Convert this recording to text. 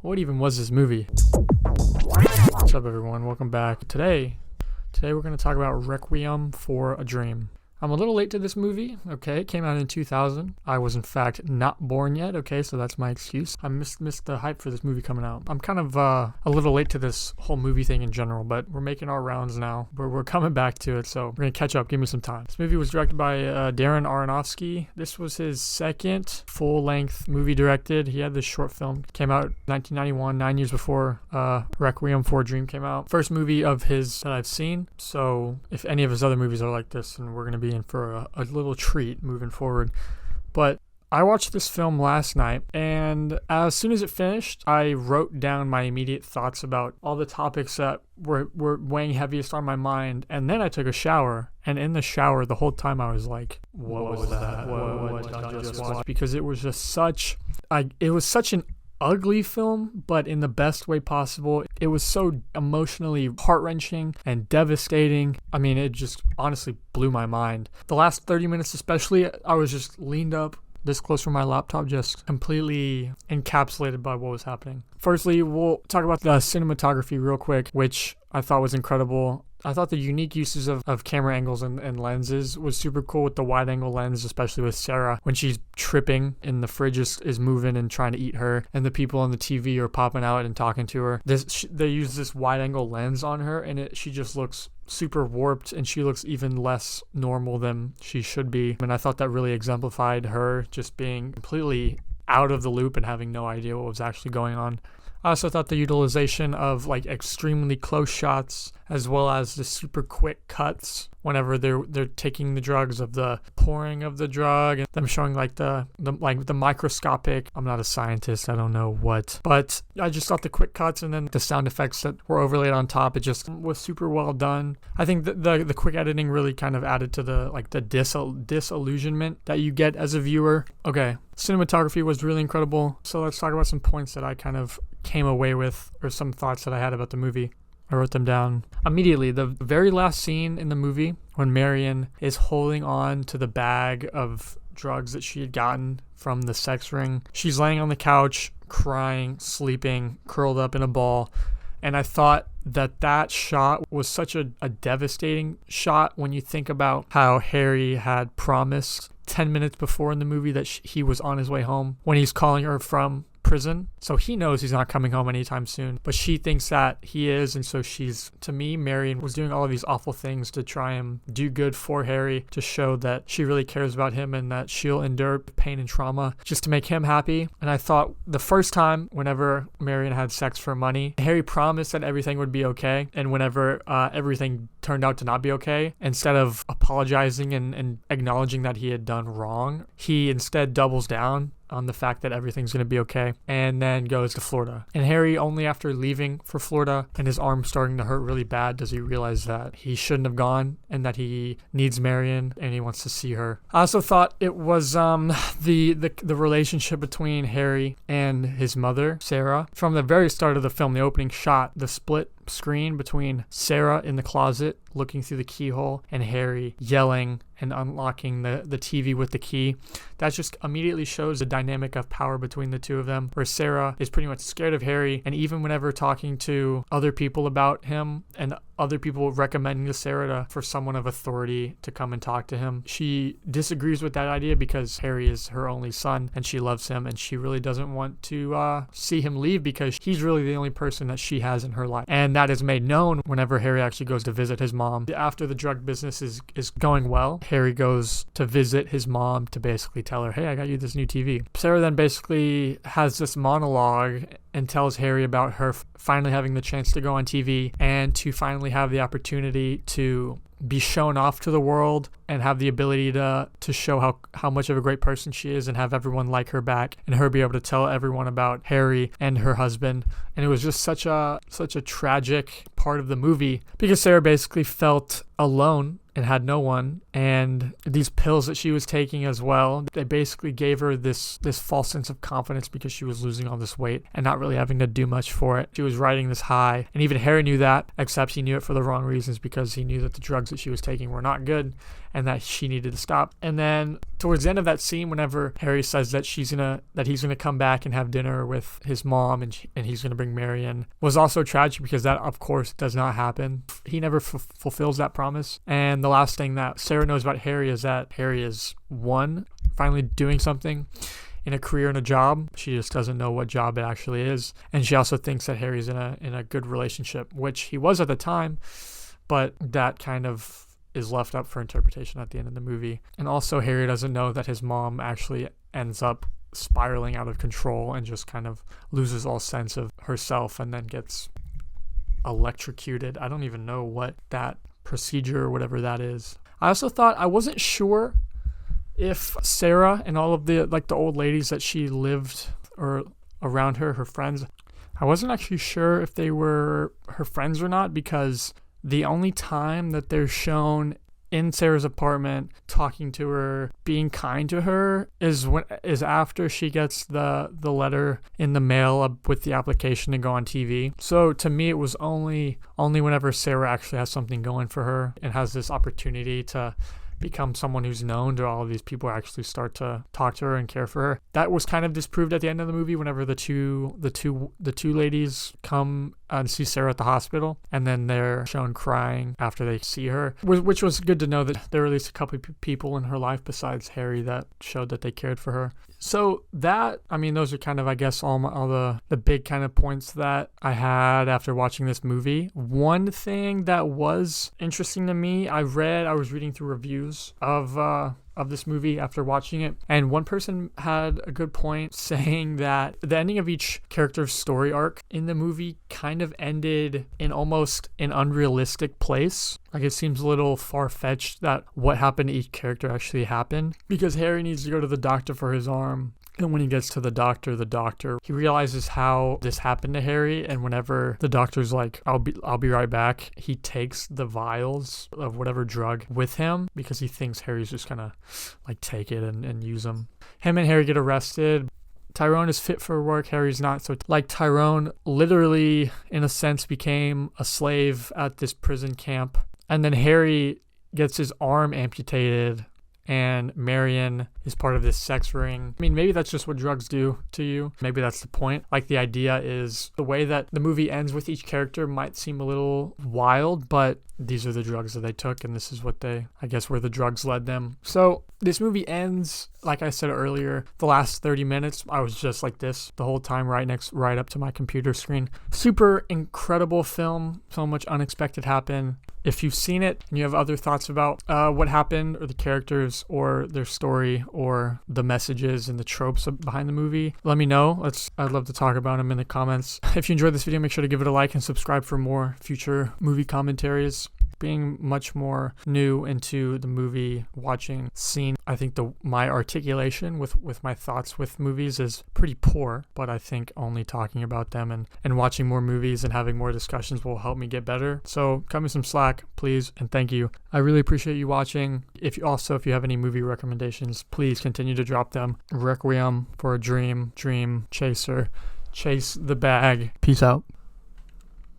What even was this movie? What's up, everyone? Welcome back. Today we're going to talk about Requiem for a Dream. I'm a little late to this movie, okay? It came out in 2000. I was, in fact, not born yet, okay? So that's my excuse. I missed the hype for this movie coming out. I'm kind of a little late to this whole movie thing in general, but we're making our rounds now. We're coming back to it, so we're going to catch up. Give me some time. This movie was directed by Darren Aronofsky. This was his second full-length movie directed. He had this short film. Came out in 1991, 9 years before Requiem for a Dream came out. First movie of his that I've seen, so if any of his other movies are like this, then we're going to be in for a little treat moving forward. But I watched this film last night, and as soon as it finished, I wrote down my immediate thoughts about all the topics that were weighing heaviest on my mind, and then I took a shower, and in the shower, the whole time I was like, what was that? What did I just watch? Because it was just such an ugly film, but in the best way possible. It was so emotionally heart-wrenching and devastating. I mean, it just honestly blew my mind. The last 30 minutes especially, I was just leaned up this close from my laptop, just completely encapsulated by what was happening. Firstly, we'll talk about the cinematography real quick, which I thought was incredible. I thought the unique uses of camera angles and lenses was super cool with the wide angle lens, especially with Sarah when she's tripping and the fridge is moving and trying to eat her, and the people on the TV are popping out and talking to her. They use this wide angle lens on her, and she just looks super warped, and she looks even less normal than she should be. And I thought that really exemplified her just being completely out of the loop and having no idea what was actually going on. I also thought the utilization of like extremely close shots as well as the super quick cuts whenever they're taking the drugs, of the pouring of the drug and them showing like the microscopic, I'm not a scientist, I don't know what, but I just thought the quick cuts and then the sound effects that were overlaid on top, it just was super well done. I think the quick editing really kind of added to the disillusionment that you get as a viewer. Okay, cinematography was really incredible. So let's talk about some points that I kind of came away with, or some thoughts that I had about the movie. I wrote them down. Immediately, the very last scene in the movie when Marion is holding on to the bag of drugs that she had gotten from the sex ring. She's laying on the couch, crying, sleeping, curled up in a ball. And I thought that shot was such a devastating shot when you think about how Harry had promised 10 minutes before in the movie that he was on his way home when he's calling her from prison. So he knows he's not coming home anytime soon, but she thinks that he is. And so to me, Marion was doing all of these awful things to try and do good for Harry, to show that she really cares about him and that she'll endure pain and trauma just to make him happy. And I thought the first time, whenever Marion had sex for money, Harry promised that everything would be okay. And whenever everything turned out to not be okay, instead of apologizing and acknowledging that he had done wrong, he instead doubles down on the fact that everything's going to be okay, and then goes to Florida. And Harry, only after leaving for Florida and his arm starting to hurt really bad, does he realize that he shouldn't have gone and that he needs Marion and he wants to see her. I also thought it was the relationship between Harry and his mother, Sarah. From the very start of the film, the opening shot, the split screen between Sarah in the closet looking through the keyhole and Harry yelling and unlocking the TV with the key, that just immediately shows the dynamic of power between the two of them, where Sarah is pretty much scared of Harry, and even whenever talking to other people about him and other people recommending to Sarah for someone of authority to come and talk to him, she disagrees with that idea because Harry is her only son and she loves him, and she really doesn't want to see him leave because he's really the only person that she has in her life. And that is made known whenever Harry actually goes to visit his mom. After the drug business is going well, Harry goes to visit his mom to basically tell her, hey, I got you this new TV. Sarah then basically has this monologue and tells Harry about her finally having the chance to go on TV and to finally have the opportunity to be shown off to the world and have the ability to show how much of a great person she is and have everyone like her back, and her be able to tell everyone about Harry and her husband. And it was just such a tragic part of the movie because Sarah basically felt alone and had no one. And these pills that she was taking as well, they basically gave her this false sense of confidence because she was losing all this weight and not really having to do much for it. She was riding this high, and even Harry knew that, except he knew it for the wrong reasons because he knew that the drugs that she was taking were not good and that she needed to stop. And then towards the end of that scene, whenever Harry says that he's gonna come back and have dinner with his mom and he's gonna bring Marion, was also tragic because that, of course, does not happen. He never fulfills that promise. And the last thing that Sarah knows about Harry is that Harry is finally doing something in a career and a job. She just doesn't know what job it actually is. And she also thinks that Harry's in a good relationship, which he was at the time, but that kind of is left up for interpretation at the end of the movie. And also Harry doesn't know that his mom actually ends up spiraling out of control and just kind of loses all sense of herself and then gets electrocuted. I don't even know what that procedure or whatever that is. I also thought, I wasn't sure if Sarah and all of the old ladies that she lived or around her friends, I wasn't actually sure if they were her friends or not, because the only time that they're shown in Sarah's apartment talking to her, being kind to her, is after she gets the letter in the mail with the application to go on TV. So to me, it was only whenever Sarah actually has something going for her and has this opportunity to become someone who's known to all of these people, actually start to talk to her and care for her. That was kind of disproved at the end of the movie whenever the two ladies come and see Sarah at the hospital, and then they're shown crying after they see her, which was good to know that there were at least a couple of people in her life besides Harry that showed that they cared for her. So that, I mean, those are kind of, I guess, all the big kind of points that I had after watching this movie. One thing that was interesting to me, I was reading through reviews of this movie after watching it, and one person had a good point saying that the ending of each character's story arc in the movie kind of ended in almost an unrealistic place. Like, it seems a little far-fetched that what happened to each character actually happened, because Harry needs to go to the doctor for his arm. And when he gets to the doctor, he realizes how this happened to Harry. And whenever the doctor's like, I'll be right back, he takes the vials of whatever drug with him because he thinks Harry's just gonna like take it and use them. Him and Harry get arrested. Tyrone is fit for work, Harry's not. So like, Tyrone literally, in a sense, became a slave at this prison camp. And then Harry gets his arm amputated, and Marion is part of this sex ring. I mean, maybe that's just what drugs do to you. Maybe that's the point. Like, the idea is the way that the movie ends with each character might seem a little wild, but these are the drugs that they took, and this is what where the drugs led them. So this movie ends, like I said earlier, the last 30 minutes, I was just like this the whole time, right up to my computer screen. Super incredible film. So much unexpected happened. If you've seen it and you have other thoughts about what happened or the characters or their story or the messages and the tropes behind the movie, let me know. I'd love to talk about them in the comments. If you enjoyed this video, make sure to give it a like and subscribe for more future movie commentaries. Being much more new into the movie watching scene, I think my articulation with my thoughts with movies is pretty poor, but I think only talking about them and watching more movies and having more discussions will help me get better. So cut me some slack, please, and thank you. I really appreciate you watching. If you have any movie recommendations, please continue to drop them. Requiem for a Dream, Dream Chaser, Chase the Bag. Peace out.